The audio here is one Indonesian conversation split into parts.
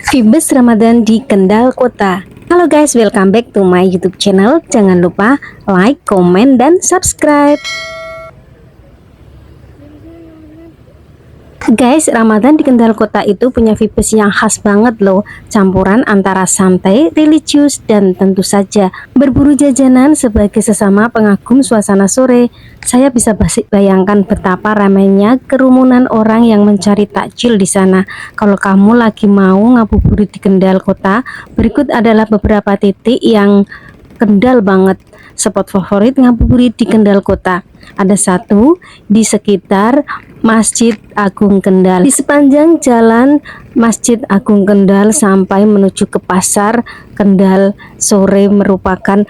Vibes Ramadan di Kendal Kota. Halo guys, welcome back to my YouTube channel. Jangan lupa like, comment, dan subscribe. Guys, Ramadan di Kendal Kota itu punya vibes yang khas banget loh. Campuran antara santai, religius, dan tentu saja berburu jajanan sebagai sesama pengagum suasana sore. Saya bisa bayangkan betapa ramainya kerumunan orang yang mencari takjil di sana. Kalau kamu lagi mau ngabuburit di Kendal Kota, berikut adalah beberapa titik yang Kendal banget. Spot favorit ngabuburit di Kendal Kota. Ada satu di sekitar Masjid Agung Kendal. Di sepanjang jalan Masjid Agung Kendal sampai menuju ke Pasar Kendal sore merupakan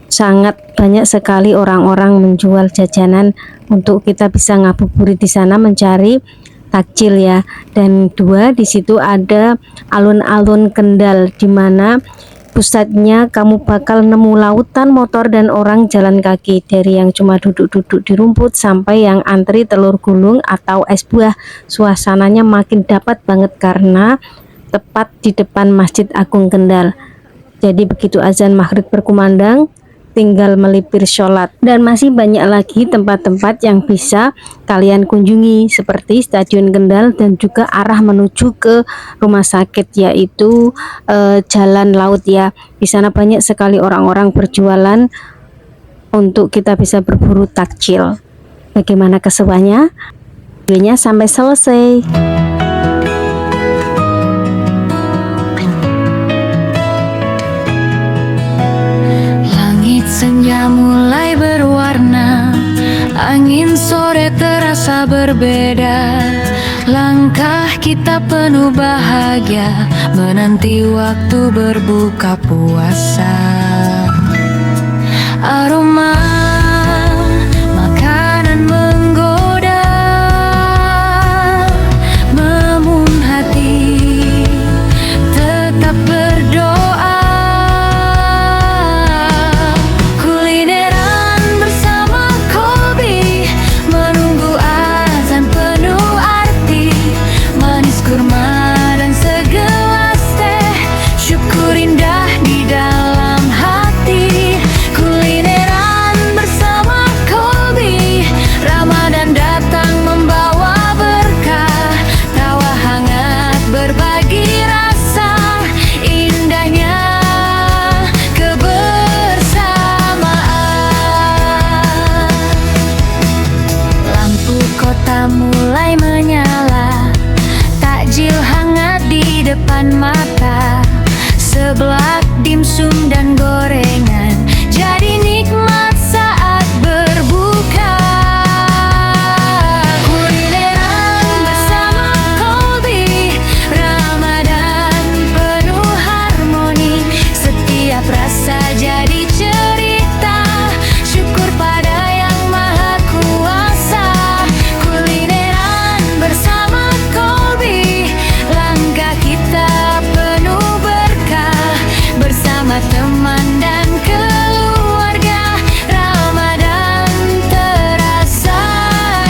sangat banyak sekali orang-orang menjual jajanan untuk kita bisa ngabuburit di sana mencari takjil ya. Dan dua, di situ ada alun-alun Kendal di mana pusatnya kamu bakal nemu lautan motor dan orang jalan kaki, dari yang cuma duduk-duduk di rumput sampai yang antri telur gulung atau es buah. Suasananya makin dapat banget karena tepat di depan Masjid Agung Kendal. Jadi begitu azan maghrib berkumandang, tinggal melipir sholat. Dan masih banyak lagi tempat-tempat yang bisa kalian kunjungi seperti Stadion Kendal dan juga arah menuju ke rumah sakit, yaitu jalan laut ya. Di sana banyak sekali orang-orang berjualan untuk kita bisa berburu takjil. Bagaimana keseruannya? Videonya sampai selesai. Senja mulai berwarna, angin sore terasa berbeda. Langkah kita penuh bahagia, menanti waktu berbuka puasa. Aroma makanan menggoda, memun hati tetap berdoa. Mulai menyala, takjil hangat di depan mata, seblak dimsum dan gorengan jadi nikmat saat berbuka. Kulineran bersama Kolbi, Ramadan penuh harmoni, setiap rasa jadi cerita, syukur pada Yang Maha Kuasa. Bersama Kolbi, langkah kita penuh berkah, bersama teman dan keluarga, Ramadan terasa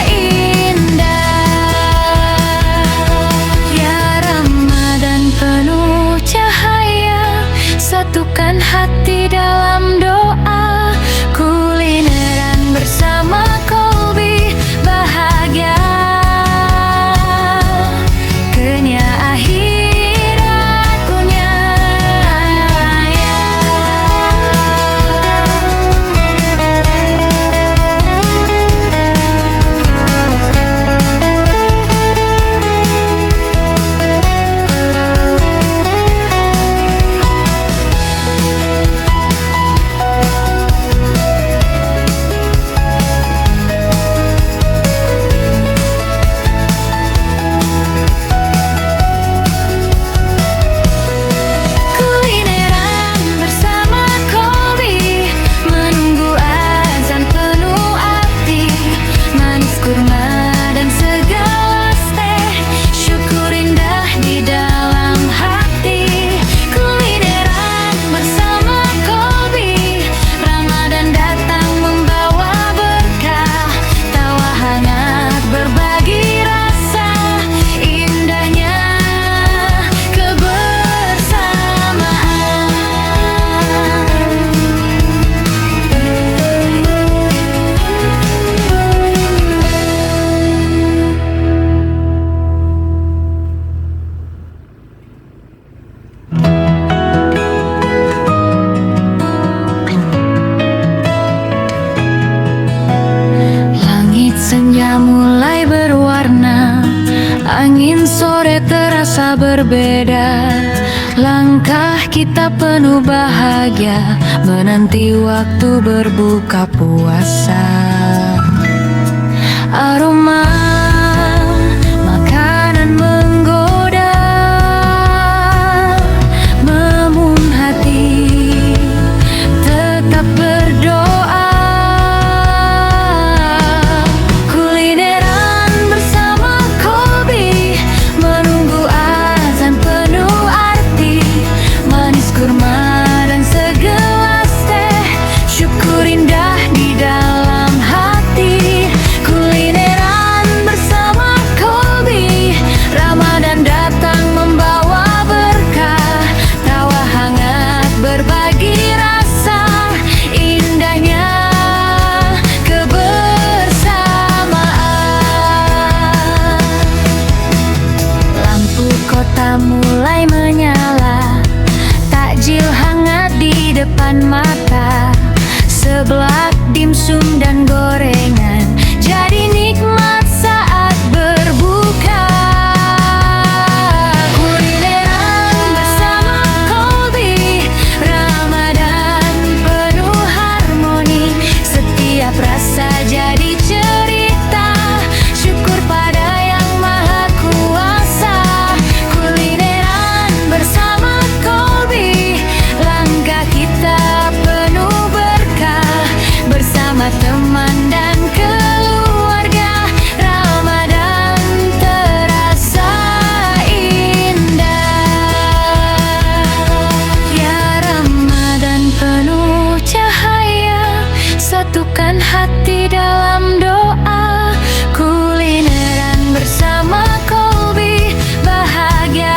indah. Ya Ramadan penuh cahaya, satukan hati dalam doa. Kulineran bersama Kolbi, bahagia. terasa berbeda. Langkah kita penuh bahagia, menanti waktu berbuka puasa. Aroma makanan menggoda, memun hati tetap berdoa. Kulineran bersama Kolbi, menunggu azan penuh arti. Manis kurma dan segelas teh, syukur indah di dalam hati. Kulineran bersama Kolbi, Ramadan datang membawa berkah. Tawa hangat berbagi rasa, indahnya kebersamaan. Lampu kota mulai menyala, takjil hangat di depan mata. Seblak dimsum dan gorengan jadi nikmat saat berbuka. Kulineran bersama Kolbi, Ramadan penuh harmoni. Setiap rasa jadi cerita, syukur pada yang maha kuasa. Kulineran bersama Kolbi, langkah kita penuh berkah. Bersama teman dan keluarga, Ramadan terasa indah. Ya Ramadan penuh cahaya, satukan hati dalam doa. Kulineran bersama Kolbi, bahagia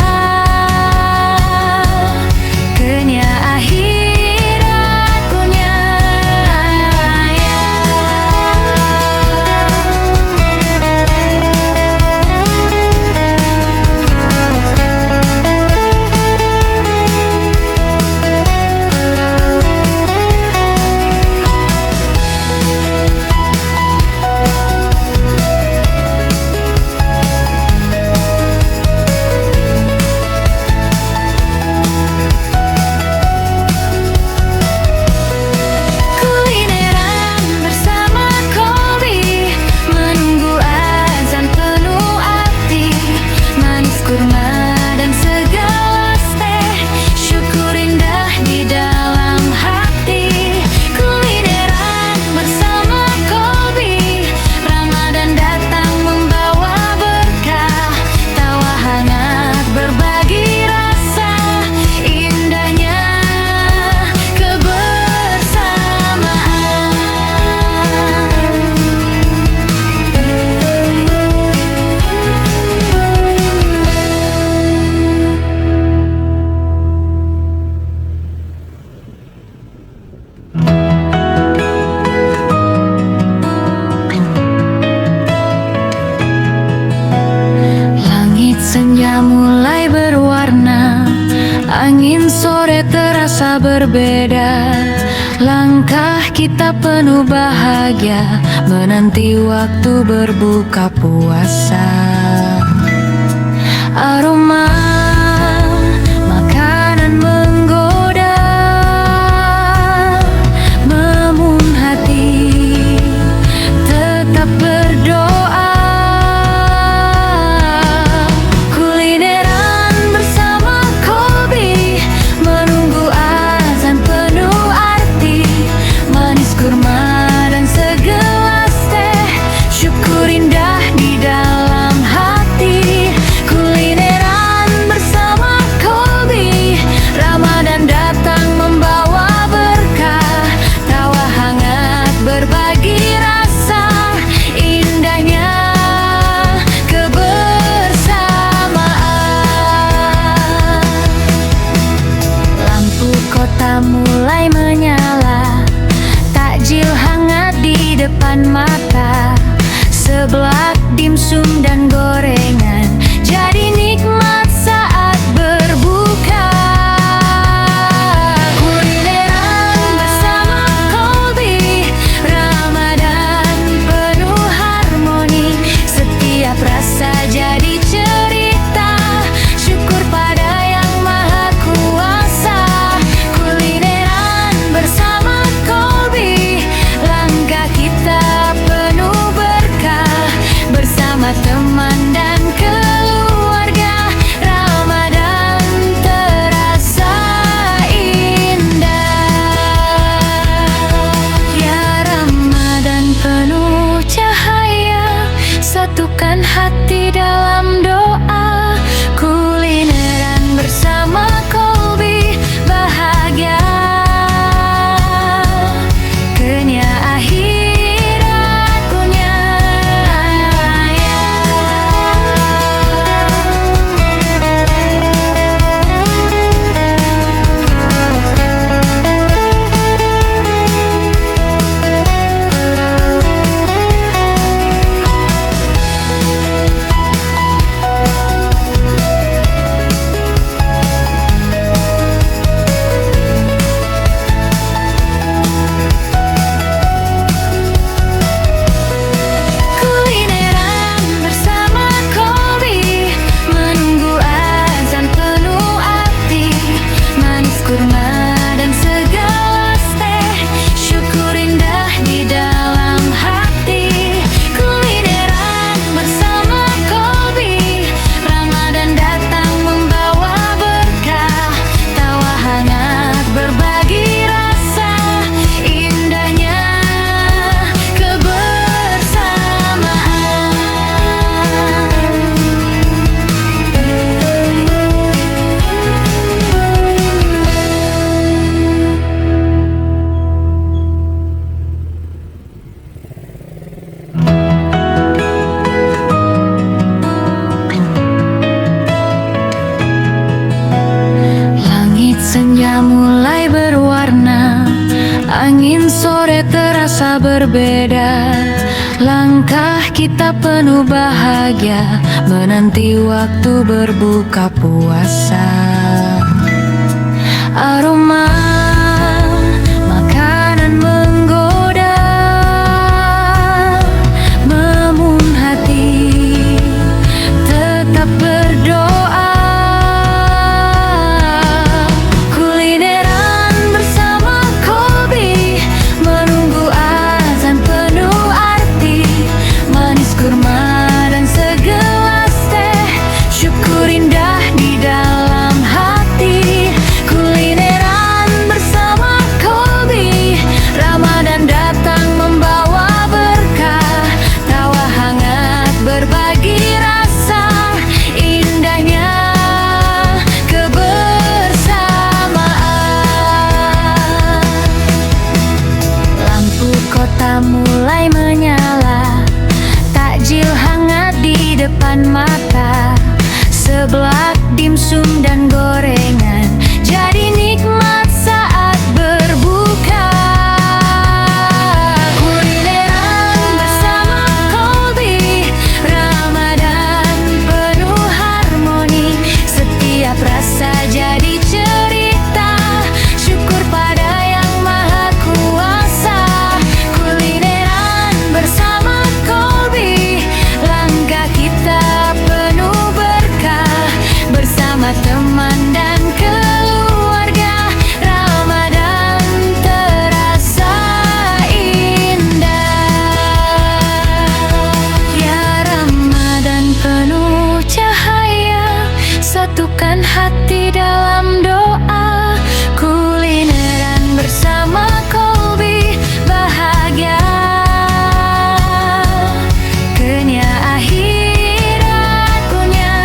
kenya akhirat punya. Kulineran bersama Kolbi, menunggu azan penuh arti. Manis kurma dan segelas teh, syukur indah di dalam hati. Kulineran bersama Kolbi, Ramadan datang membawa berkah. Tawa hangat berbagi rasa, indahnya Langit senja mulai berwarna, angin sore terasa berbeda. Langkah kita penuh bahagia, menanti waktu berbuka puasa. Aroma makanan menggoda, memun hati tetap berdoa. Kulineran bersama Kolbi, menunggu azan penuh arti. Manis kurma dan segelas teh, syukur indah di dalam hati. Kulineran Senja mulai berwarna, angin sore terasa berbeda. Langkah kita penuh bahagia, menanti waktu berbuka puasa. Aroma makanan menggoda, memun hati tetap berdoa. Kulineran bersama Kolbi, menunggu azan penuh arti. Manis kurma dan segelas teh, syukur indah di dalam hati. Kulineran bersama Kolbi, Ramadan datang membawa berkah. Tawa hangat berbagi rasa, indahnya kebersamaan. Lampu kota mulai menyala, takjil hangat di depan mata. Seblak dimsum dan gorengan jadi nikmat saat berbuka. Kulineran bersama Kolbi, Ramadan penuh harmoni. Setiap rasa jadi cerita, syukur pada yang maha kuasa. Kulineran bersama Kolbi, langkah kita penuh berkah. Bersama teman dan keluarga, Ramadan terasa indah. Ya Ramadan penuh cahaya, satukan hati dalam doa. Kulineran bersama Kolbi, bahagia kenya akhirat punya.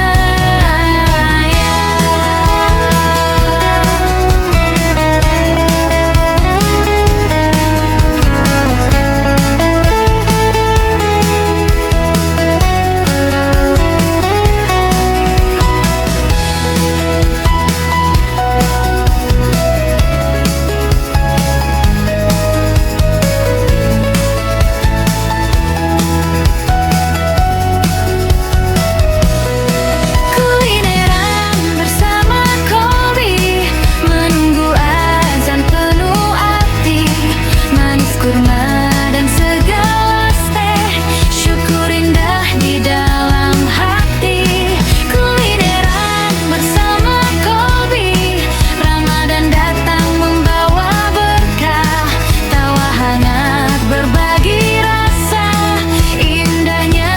Kulineran bersama Kolbi, menunggu azan penuh arti. Manis kurma dan segelas teh, syukur indah di dalam hati. Kulineran bersama Kolbi, Ramadan datang membawa berkah. Tawa hangat berbagi rasa, indahnya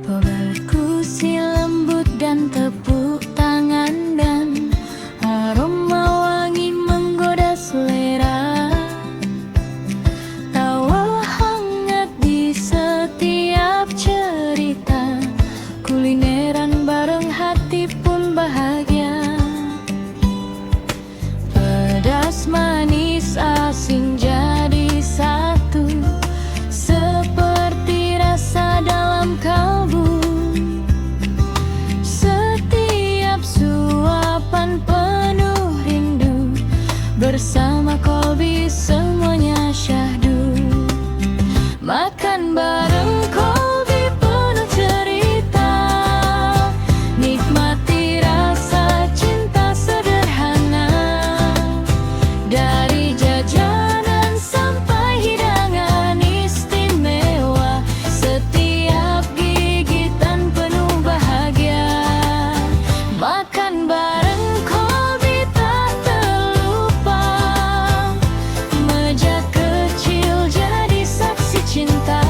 Berkusi lembut dan tepuk tangan, dan aroma wangi menggoda selera. Tawa hangat di setiap cerita, kulineran bareng hati pun bahagia. Pedas manis asin jadi satu, seperti rasa dalam kalbu. Setiap suapan penuh rindu, bersama Kolbi semuanya syahdu. Makan bareng Kolbi penuh cerita, nikmati rasa cinta sederhana. Dari jajanan sampai hidangan istimewa, setiap gigitan penuh bahagia. Makan bareng Kolbi tak terlupa, meja kecil jadi saksi cinta.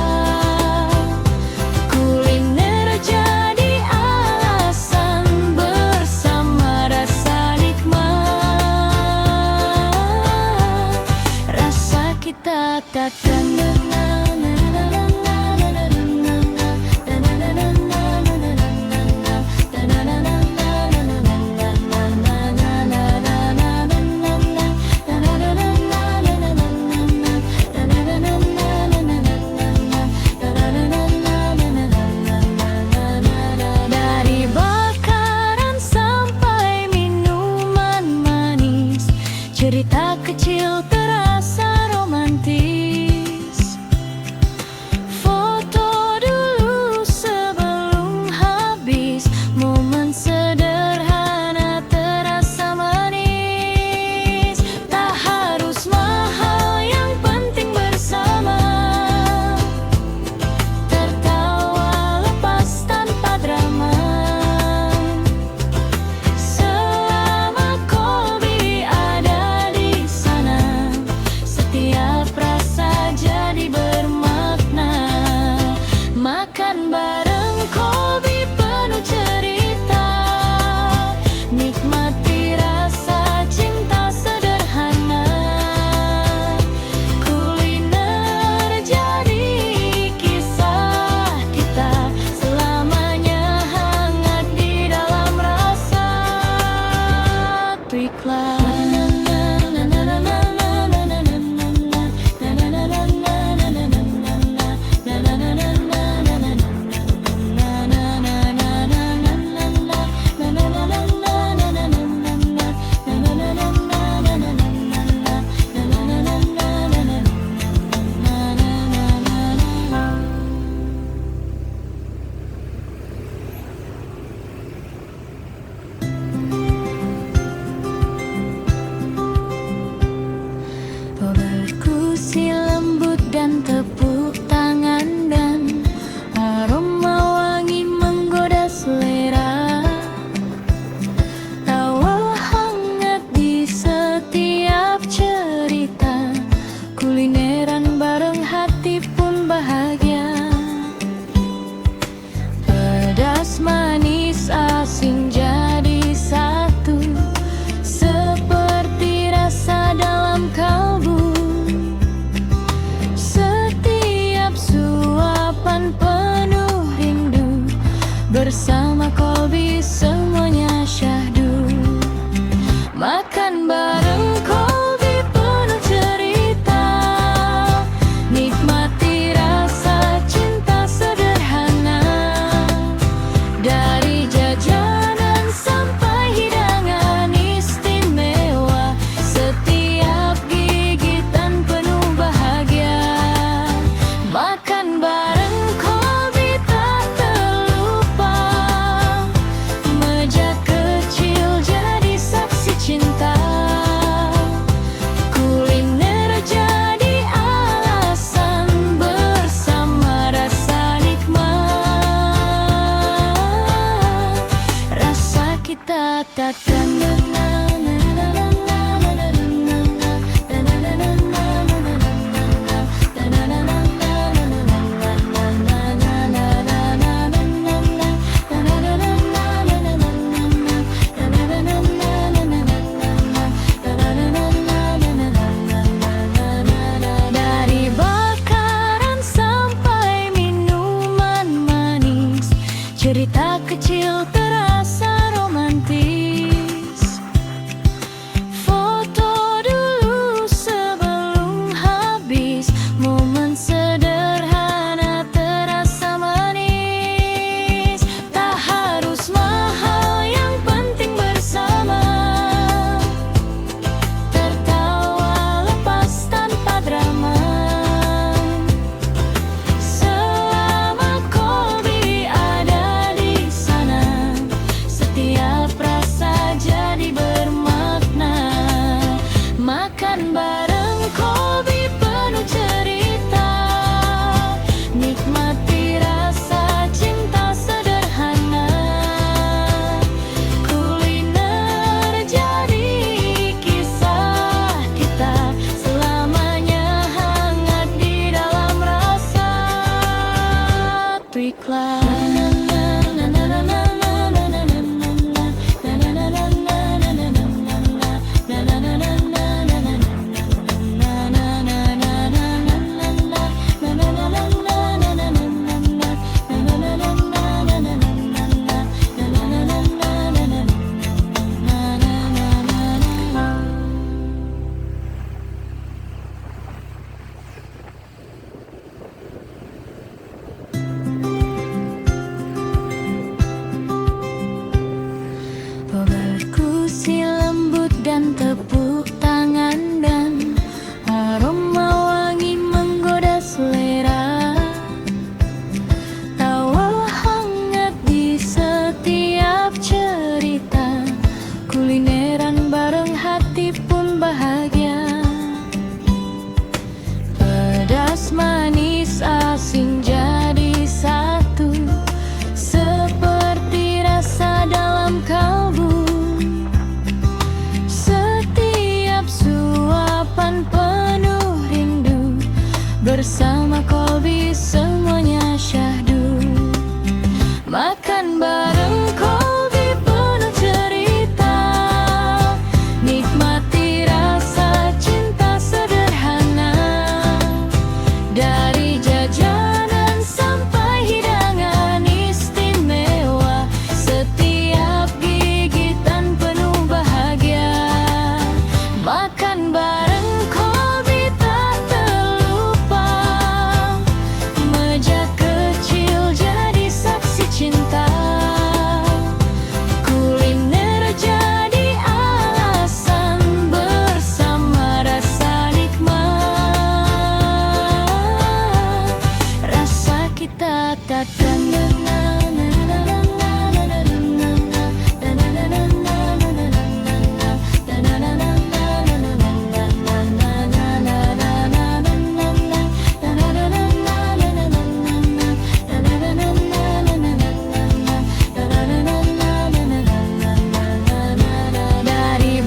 Dari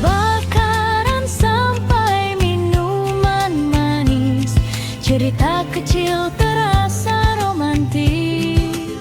bakaran sampai minuman manis, cerita kecil terasa romantis.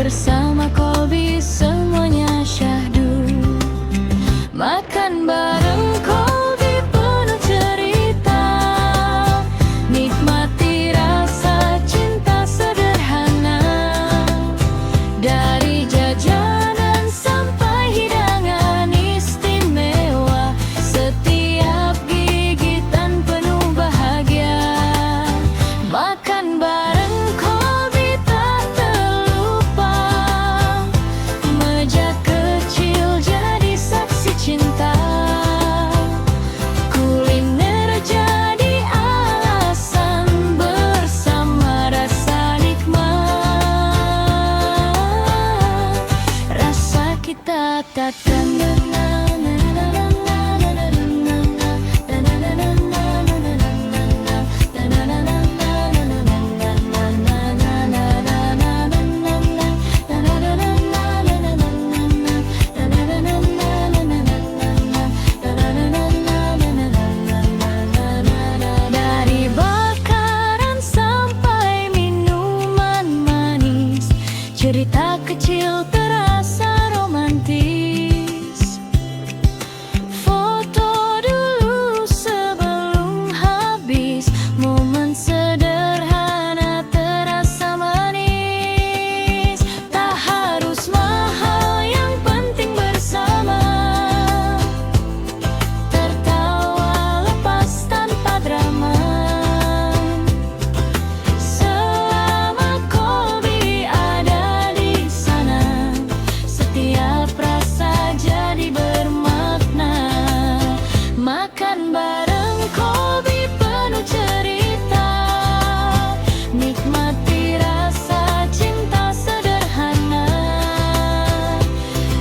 bersama Kolbi semuanya syahdu. Makan bareng Kolbi penuh cerita, nikmati rasa cinta sederhana. Dari jajanan sampai hidangan istimewa, setiap gigitan penuh bahagia. Makan bareng Kolbi tak terlupa, meja kecil jadi saksi cinta. Kuliner jadi alasan bersama rasa nikmat. Rasa kita takkan dari bakaran sampai minuman manis, cerita kecil terasa romantis. Foto dulu sebelum habis, momen sederhana terasa manis. Tak harus mahal, yang penting bersama, tertawa lepas tanpa drama. Selama Kolbi ada di sana, setiap rasa jadi bermakna. Makan bareng Kolbi penuh cerita, nikmati rasa cinta sederhana.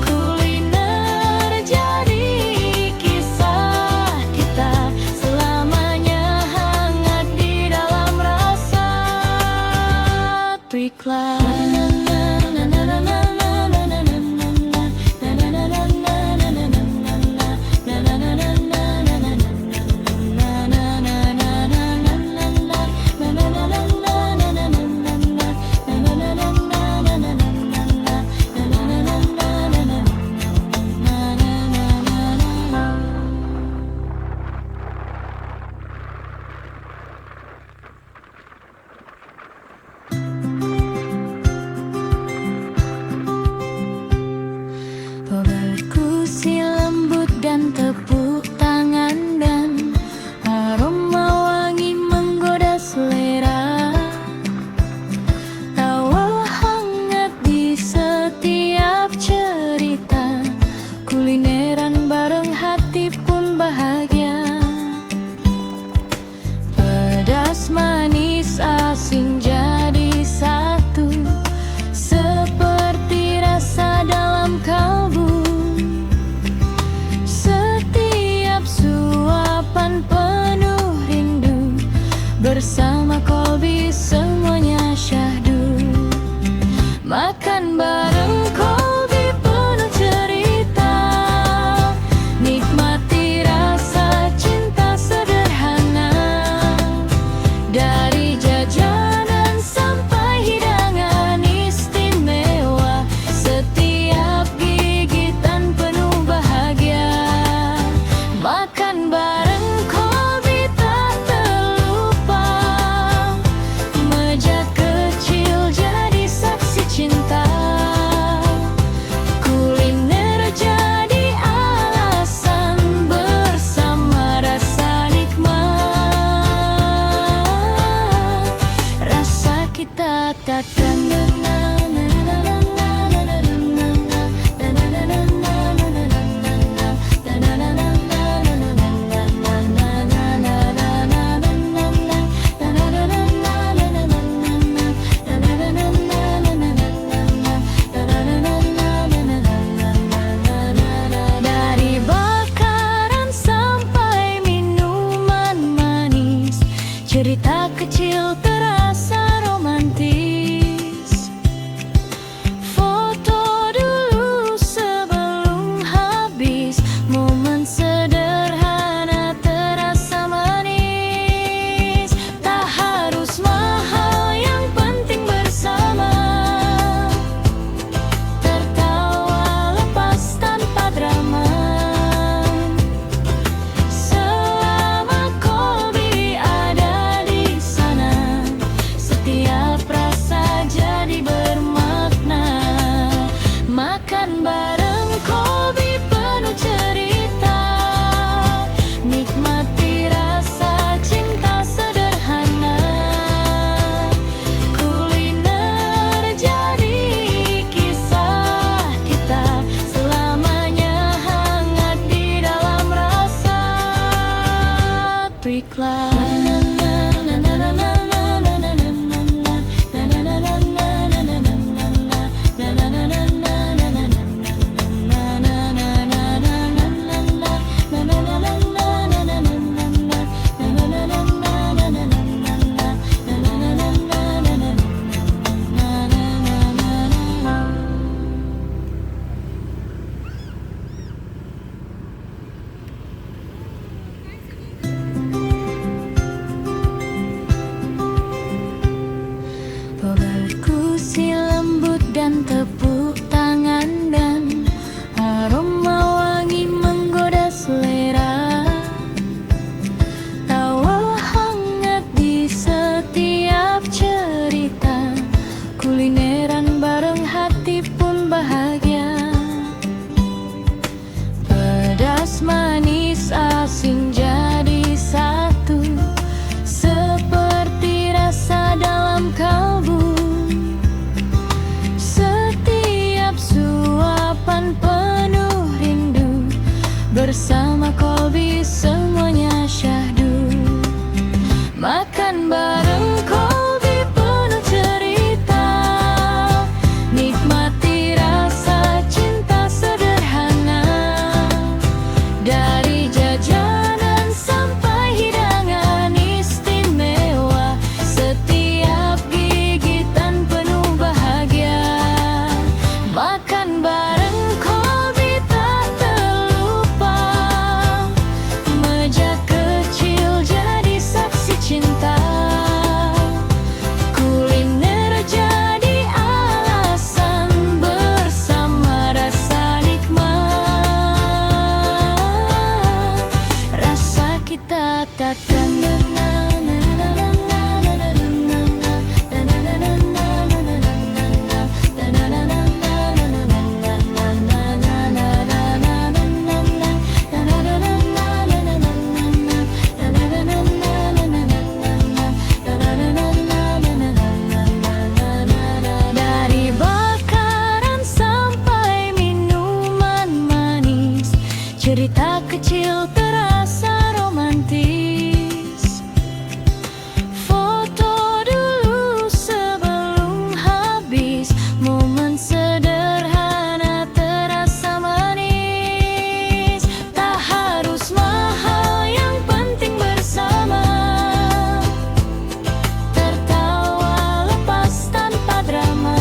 Kuliner jadi kisah kita, selamanya hangat di dalam rasa ikhlas. Berkusi lembut dan tepuk tangan, dan aroma wangi menggoda selera. Tawa hangat di setiap cerita, kulineran bareng hati pun bahagia. Pedas manis asin jadi satu, seperti rasa dalam kalbu. Setiap suapan penuh rindu, bersama Kolbi semuanya syahdu. Makan bareng Kolbi penuh cerita, nikmati rasa cinta sederhana. Dari jajanan sampai hidangan istimewa, setiap gigitan penuh bahagia. Makan bareng Kolbi tak terlupa, meja kecil jadi saksi cinta. Kuliner jadi alasan bersama rasa nikmat. Rasa kita takkan dari bakaran sampai minuman manis, cerita kecil terasa romantis. bersama Kolbi semuanya syahdu. Makan bareng Kolbi penuh cerita, nikmati rasa cinta sederhana. Dari jajanan sampai hidangan istimewa, setiap gigitan penuh bahagia. Makan bareng Kolbi tak terlupa, meja kecil jadi saksi cinta. Kuliner jadi alasan bersama rasa nikmat. Rasa kita takkan dari bakaran sampai minuman manis, cerita kecil terasa romantis. Foto dulu sebelum habis, momen sederhana terasa manis. Tak harus mahal, yang penting bersama, tertawa lepas tanpa drama.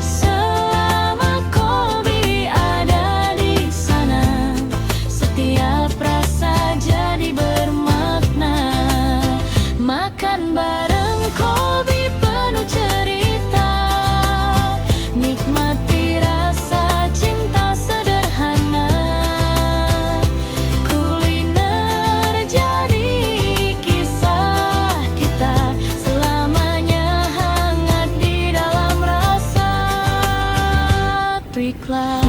Selama Kolbi ada di sana, setiap rasa jadi bermakna. Makan bareng Kolbi penuh cerita, nikmati rasa cinta sederhana. Kuliner jadi kisah kita, selamanya hangat di dalam rasa ikhlas.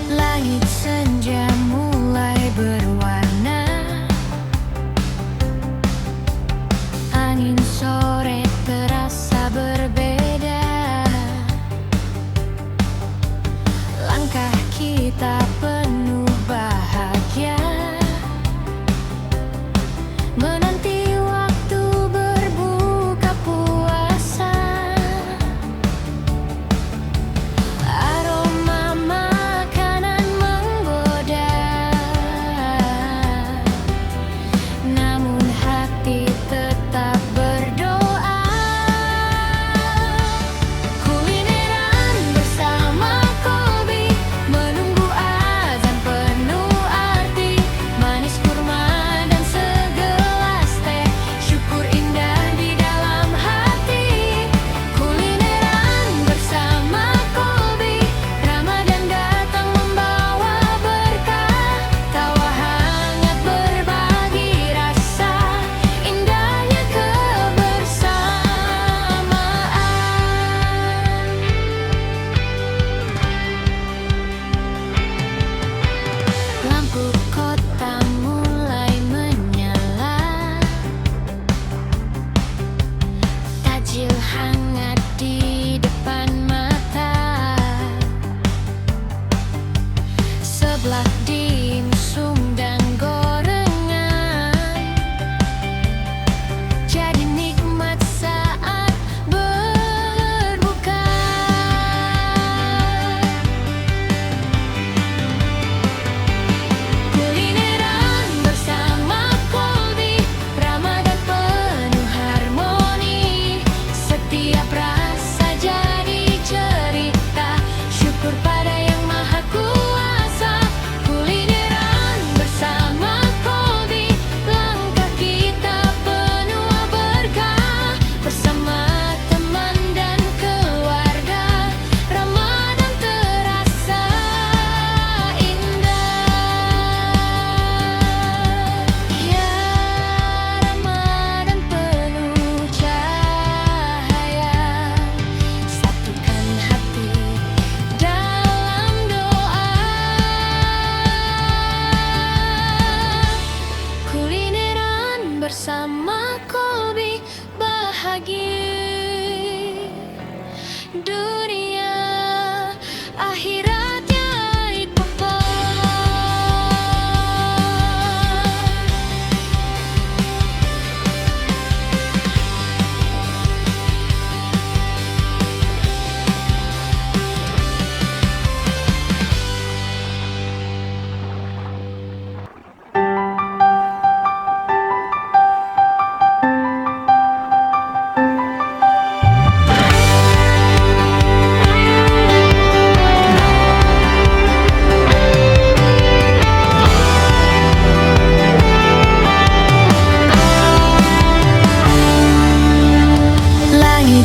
Langit senja mulai berwarna, angin sore terasa berbeda. Langkah kita penuh bahagia, menanti waktu berbuka puasa. Aroma makanan menggoda, namun hati tetap berdoa. Kulineran bersama Kolbi, menunggu azan penuh arti. Manis kurma dan segelas teh, syukur indah di dalam hati. Kulineran bersama Kolbi, Ramadan datang membawa berkah. Tawa hangat berbagi rasa, bersama Kolbi bahagia. Dunia akhiratnya itu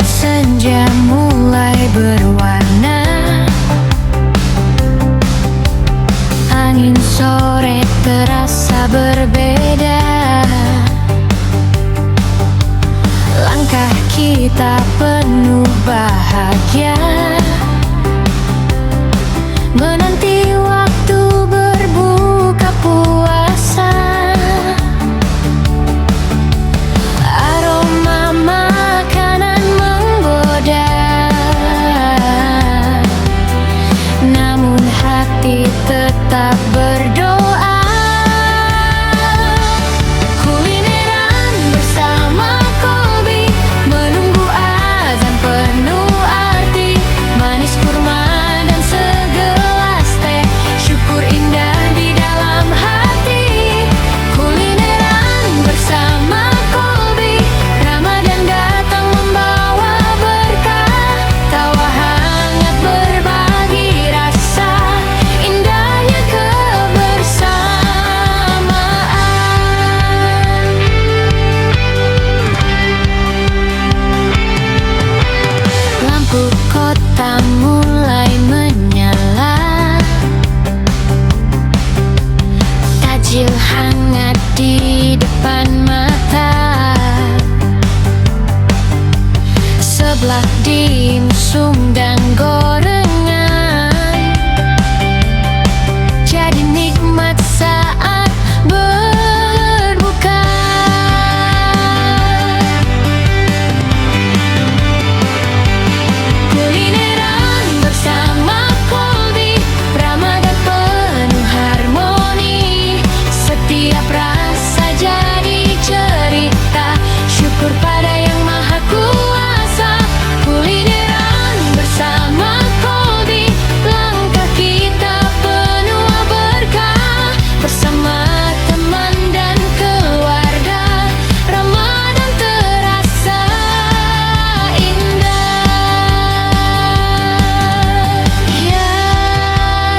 senja mulai berwarna, angin sore terasa berbeda. Langkah kita penuh bahagia, menanti waktu berbuka puasa. Aroma makanan menggoda, namun hati tetap berdoa. Kulineran bersama Kolbi, menunggu azan penuh arti. Manis kurma dan segelas teh, syukur indah di dalam hati. Kulineran bersama Kolbi, Ramadan datang membawa berkah. Tawa hangat berbagi rasa, indahnya kebersamaan. Lampu kota mulai menyala, takjil hangat di depan mata. Sebelah dimsum dan gorengan, jadi nikmat saat berbuka. Kulineran bersama Kolbi, Ramadan penuh harmoni. Setiap rasa jadi cerita, syukur pada Yang Maha Kuasa. Kulineran bersama Kolbi, langkah kita penuh berkah. Bersama teman dan keluarga, Ramadan terasa indah. Ya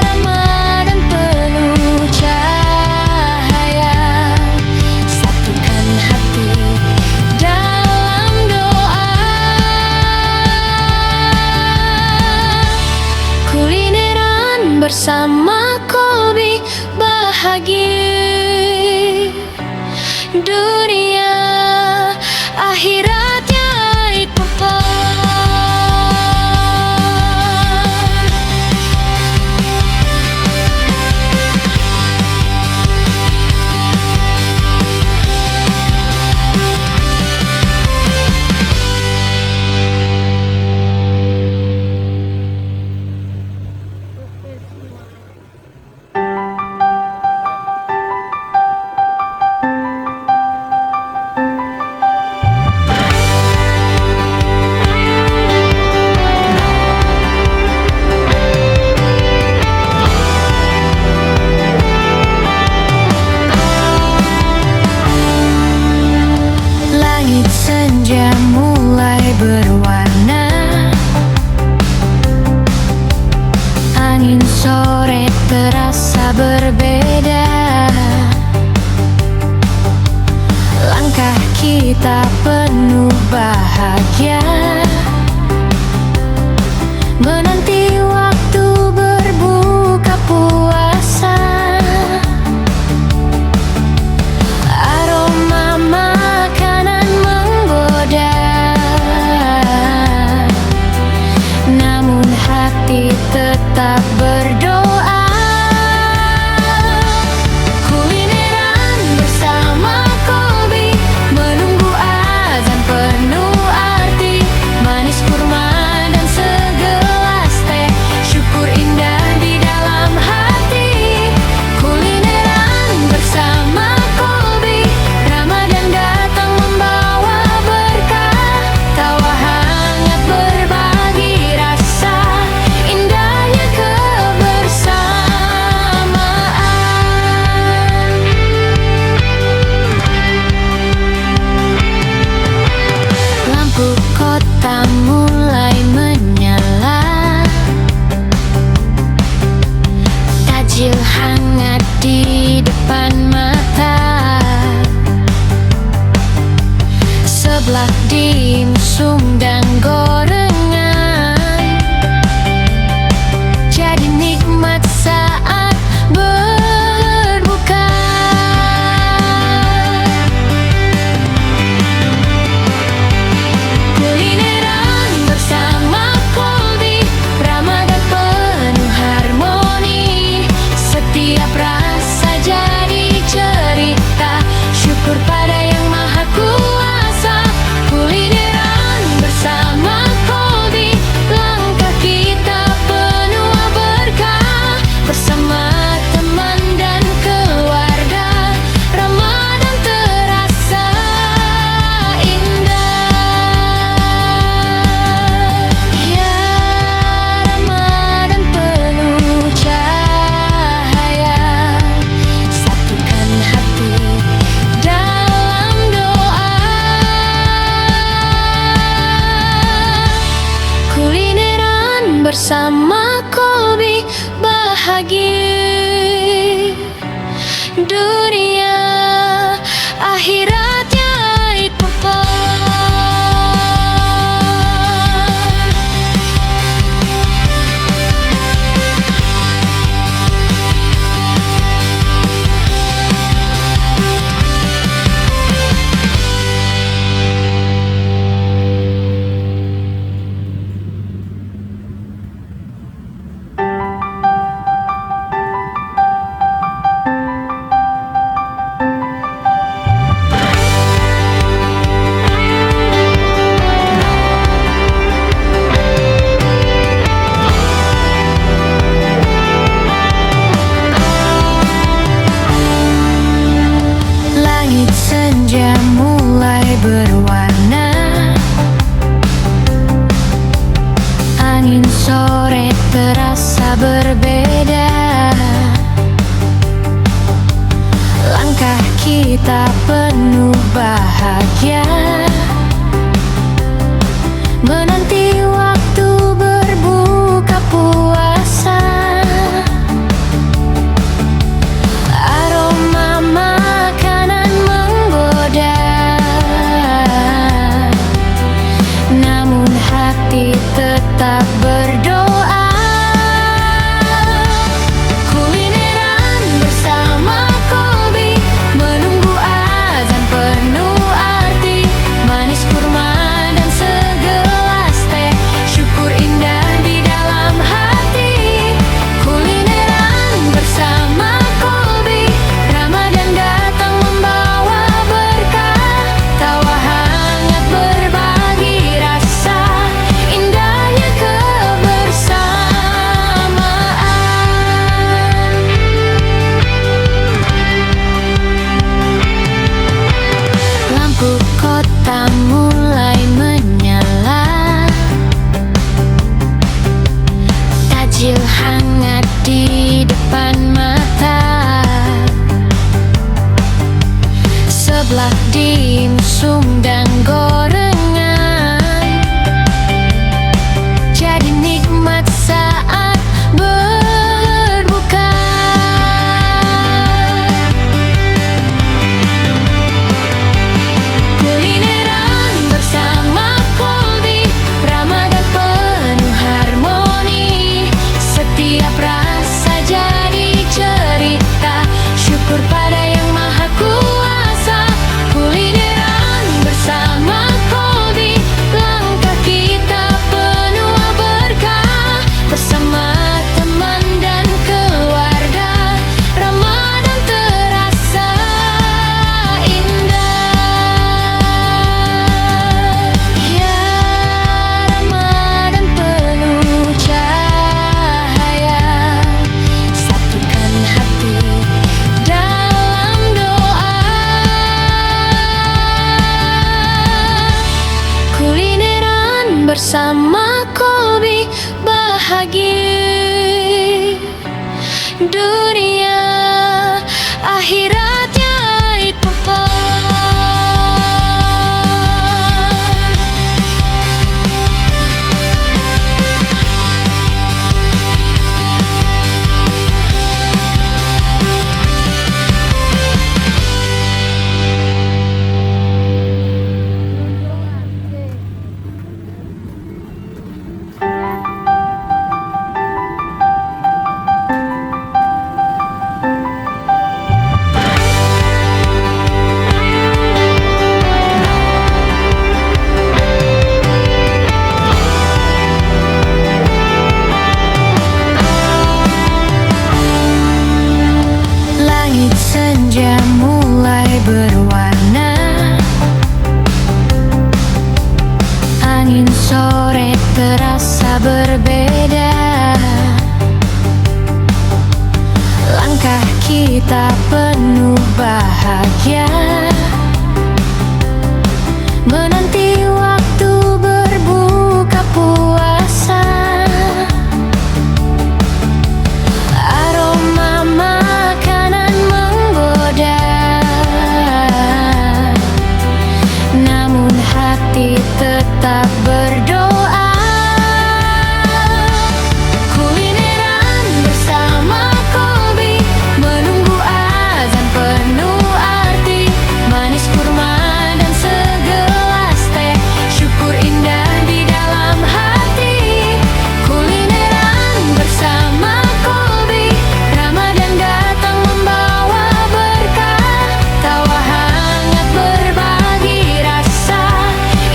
Ramadan penuh cahaya, satukan hati dalam doa. Kulineran bersama Kolbi bahagia. Dunia akhiratnya itu langit senja mulai berwarna, angin sore terasa berbeda. Langkah kita penuh bahagia, menanti waktu berbuka puasa. Aroma makanan menggoda, namun hati tetap berdoa. Kulineran bersama Kolbi, seblak dimsum dan gorengan, jadi nikmat saat berbuka. Kulineran bersama Kolbi, Ramadan penuh harmoni, setiap rasa jadi cerita, syukur pada Yang Maha Kuasa. Kulineran bersama Kolbi, langkah kita penuh berkah, bersama teman dan keluarga, Ramadan terasa indah. Ya Ramadan penuh cahaya, satukan hati dalam doa. Kulineran bersama Kolbi, bahagia dunia akhiratnya itu langit senja mulai berwarna, angin sore terasa berbeda, langkah kita penuh bahagia, menanti waktu berbuka puasa. Aroma makanan menggoda, namun hati tetap berdoa. Kulineran bersama Kolbi, menunggu azan penuh arti, manis kurma dan segelas teh, syukur indah di dalam hati. Kulineran bersama Kolbi, Ramadan datang membawa berkah, tawa hangat berbagi rasa, indahnya kebersamaan. Lampu kota mulai menyala, takjil hangat di depan mata, seblak dimsum dan gorengan, jadi nikmat saat berbuka. Kulineran bersama Kolbi, Ramadan penuh harmoni, setiap rasa jadi cerita, syukur pada Yang Maha Kuasa. Kulineran bersama Kolbi, langkah kita penuh berkah, bersama teman dan keluarga, Ramadan terasa indah. Ya Ramadan penuh cahaya, satukan hati dalam doa. Kulineran bersama Kolbi, bahagia dunia akhiratnya itu sore terasa berbeda. Langkah kita penuh bahagia, menanti waktu berbuka puasa. Aroma makanan menggoda, namun hati tetap berdoa. Kulineran bersama Kolbi, menunggu azan penuh arti. Manis kurma dan segelas teh, syukur indah di dalam hati. Kulineran bersama Kolbi, Ramadan datang membawa berkah. Tawa hangat berbagi rasa,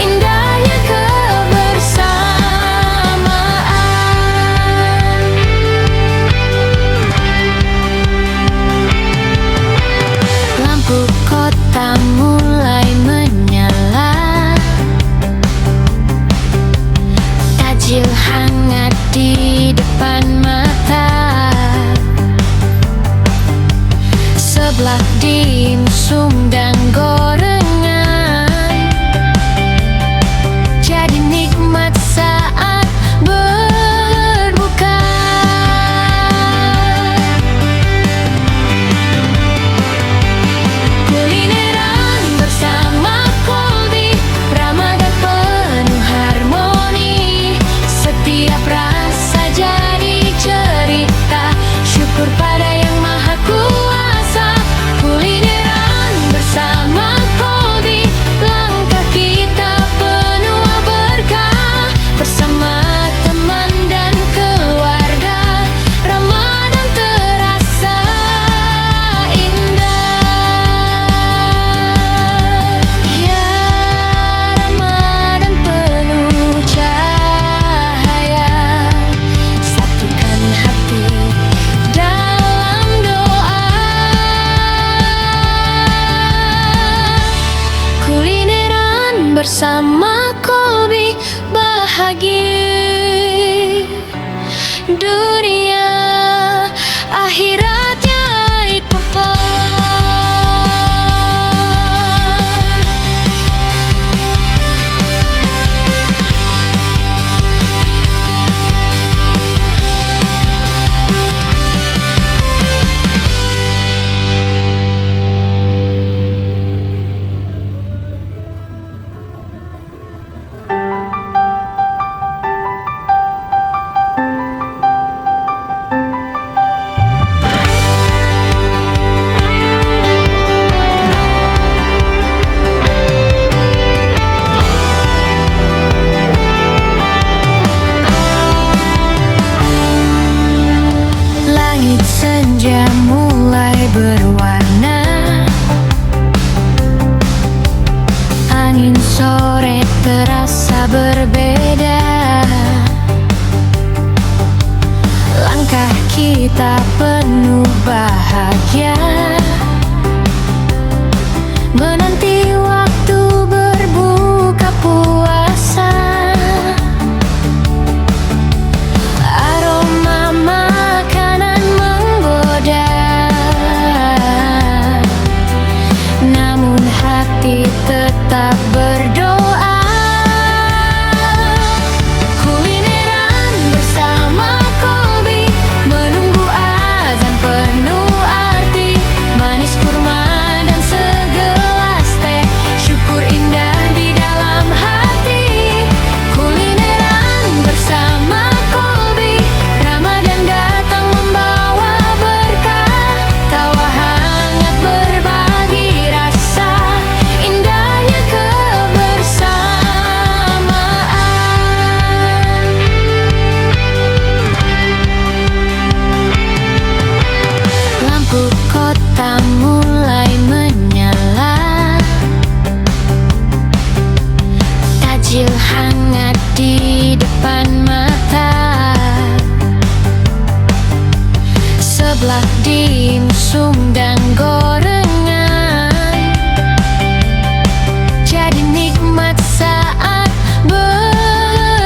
indahnya kebersamaan. Lampu kota mulai menyala, takjil hangat di depan mata. Sebelah dimsum dan gorengan, jadi nikmat saat berbuka. Kulineran bersama Kolbi, Ramadan penuh harmoni. Setiap rasa jadi cerita, syukur pada Yang Maha Kuasa. Kulineran bersama Kolbi, langkah kita penuh berkah. Bersama teman dan keluarga, Ramadan terasa indah. Ya Ramadan penuh cahaya, satukan hati dalam doa. Kulineran bersama Kolbi, bahagia dunia akhiratnya ikut. Langit senja mulai berwarna, angin sore terasa berbeda. Langkah kita penuh bahagia, menanti waktu berbuka puasa. Aroma makanan menggoda, namun hati tetap berdoa. Kulineran bersama Kolbi, menunggu azan penuh arti. Manis kurma dan segelas teh, syukur indah di dalam hati. Kulineran bersama Kolbi, Ramadan datang membawa berkah. Tawa hangat berbagi rasa, indahnya kebersamaan. Lampu kota mulai menyala, takjil hangat di depan mata. Sebelah dimsum dan gorengan, jadi nikmat saat berbuka.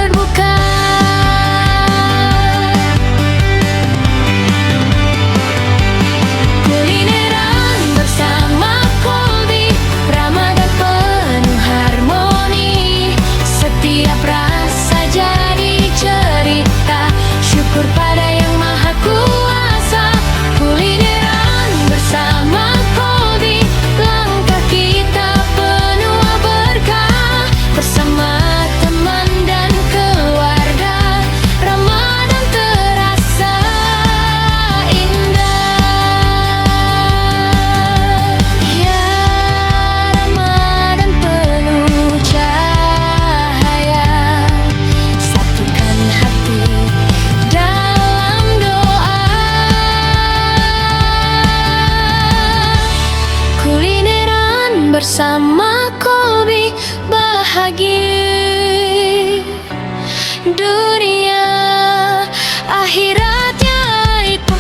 berbagi. Dunia akhiratnya itu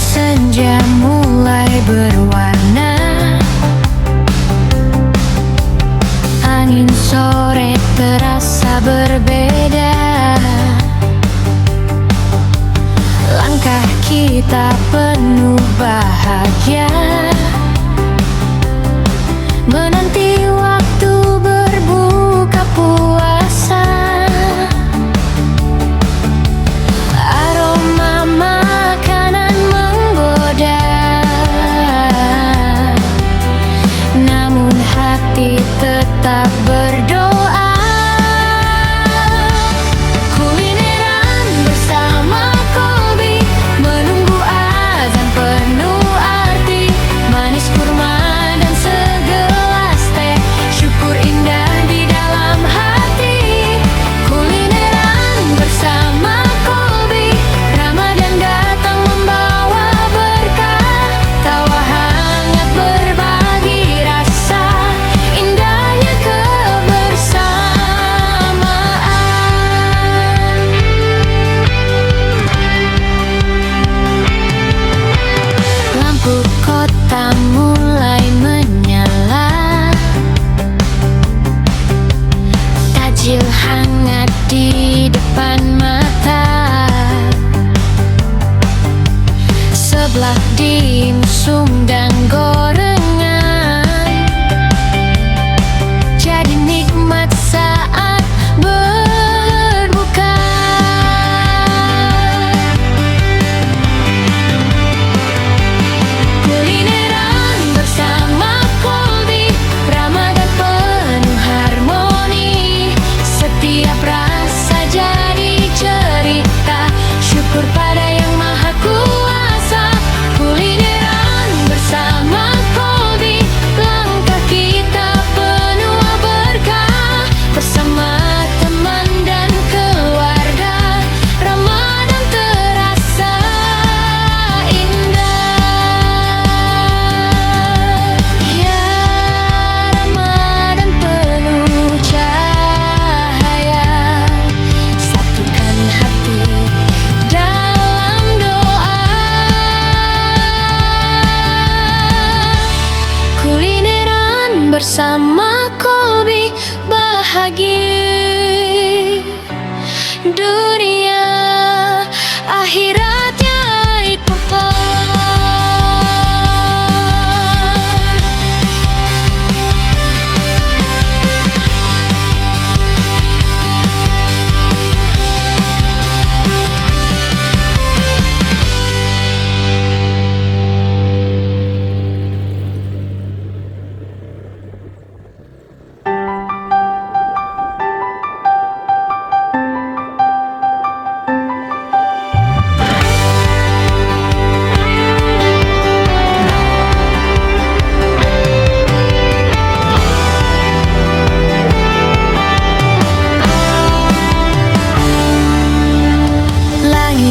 senja mulai berwarna, angin sore terasa berbeda. Langkah kita penuh bahagia, menanti waktu berbuka puasa. Aroma makanan menggoda, namun hati tetap berdoa. Kulineran bersama Kolbi, menunggu azan penuh arti. Manis kurma dan segelas teh, syukur indah di dalam hati. Kulineran bersama Kolbi, Ramadan datang membawa berkah. Tawa hangat berbagi rasa, indahnya kebersamaan. Lampu kota mulai menyala, takjil hangat di depan mata. Sebelah dimsum dan gorengan, jadi nikmat saat berbuka. Kulineran bersama Kolbi, Ramadan penuh harmoni. Setiap rasa jadi cerita, syukur pada Yang Maha Kuasa. Kulineran bersama Kolbi, langkah kita penuh berkah. Bersama teman dan keluarga, Ramadan terasa indah. Ya Ramadan penuh cahaya, satukan hati dalam doa. Kulineran bersama Kolbi, bahagia. Dunia akhiratnya itu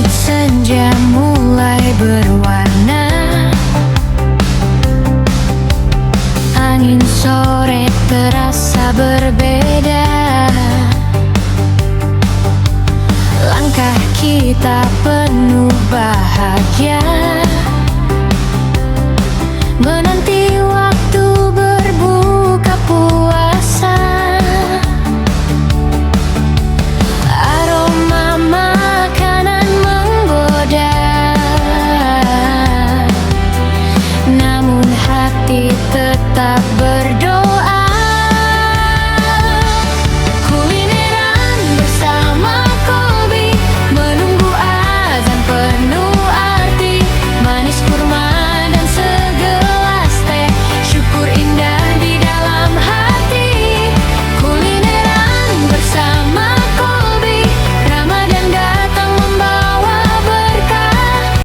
senja mulai berwarna, angin sore terasa berbeda. Langkah kita penuh bahagia,